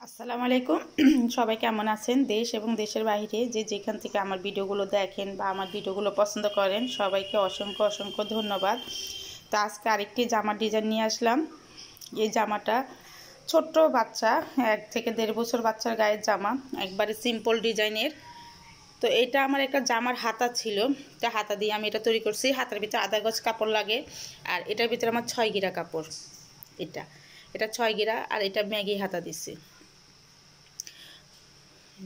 আসসালামু আলাইকুম। সবাই কেমন আছেন? দেশ এবং দেশের বাইরে যে যেখান থেকে আমার ভিডিওগুলো দেখেন বা আমার ভিডিওগুলো পছন্দ করেন সবাইকে অসংখ্য অসংখ্য ধন্যবাদ। তো আজকে আরেকটি জামার ডিজাইন নিয়ে আসলাম। এই জামাটা ছোট্ট বাচ্চা 1 থেকে 1.5 বছর বাচ্চার গায়ের জামা, একবারে সিম্পল ডিজাইনের। তো এটা আমার একটা জামার হাতা ছিল, তো হাতা দিয়ে আমি এটা তৈরি করছি। হাতার ভিতরে আধা গজ কাপড় লাগে, আর এটার ভিতরে আমার 6 গিরা কাপড়। এটা 6 গিরা, আর এটা ম্যাগি হাতা দিছি,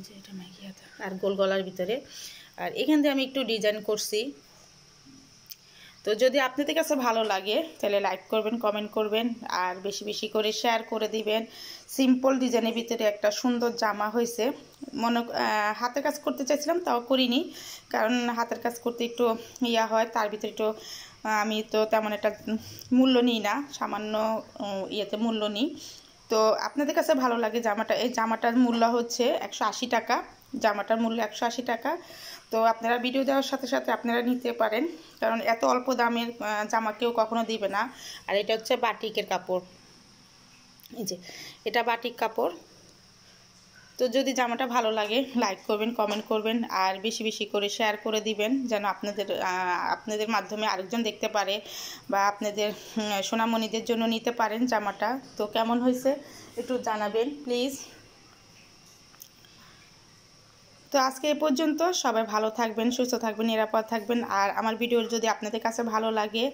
যে এটা ম্যাগি হাতা আর গোল গলার ভিতরে। আর এখান দিয়ে আমি একটু ডিজাইন করছি। তো যদি আপনাদের কাছে ভালো লাগে তাহলে লাইক করবেন, কমেন্ট করবেন, আর বেশি বেশি করে শেয়ার করে দিবেন। সিম্পল ডিজাইনের ভিতরে একটা সুন্দর জামা হয়েছে। হাতের কাজ করতে চাইছিলাম, তাও করিনি, কারণ হাতের কাজ করতে একটু হয়, তার ভিতরে একটু আমি তো তেমন একটা মূল্য নিই না, সামান্য ইয়েতে মূল্য নিই। তো আপনাদের কাছে ভালো লাগে জামাটা, এই জামাটার মূল্য হচ্ছে 180 টাকা। জামাটার মূল্য 180 টাকা। তো আপনারা ভিডিও দেওয়ার সাথে সাথে আপনারা নিতে পারেন, কারণ এত অল্প দামের জামা কেউ কখনো দিবে না। আর এটা হচ্ছে বাটিকের কাপড়, এই যে এটা বাটিক কাপড়। তো যদি জামাটা ভালো লাগে লাইক করবেন, কমেন্ট করবেন, আর বেশি বেশি করে শেয়ার করে দিবেন, যেন আপনাদের মাধ্যমে আরেকজন দেখতে পারে, বা আপনাদের সোনামণিদের জন্য নিতে পারেন জামাটা। তো কেমন হয়েছে একটু জানাবেন প্লিজ। তো আজকে এ পর্যন্ত। সবাই ভালো থাকবেন, সুস্থ থাকবেন, নিরাপদ থাকবেন। আর আমার ভিডিও যদি আপনাদের কাছে ভালো লাগে,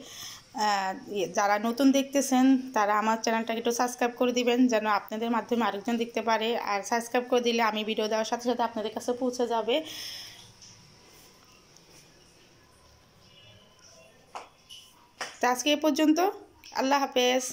যারা নতুন দেখতেছেন তারা আমার চ্যানেলটাকে একটু সাবস্ক্রাইব করে দিবেন, যেন আপনাদের মাধ্যমে আরেকজন দেখতে পারে। আর সাবস্ক্রাইব করে দিলে আমি ভিডিও দেওয়ার সাথে সাথে আপনাদের কাছে পৌঁছে যাবে। তো আজকে এ পর্যন্ত। আল্লাহ হাফেজ।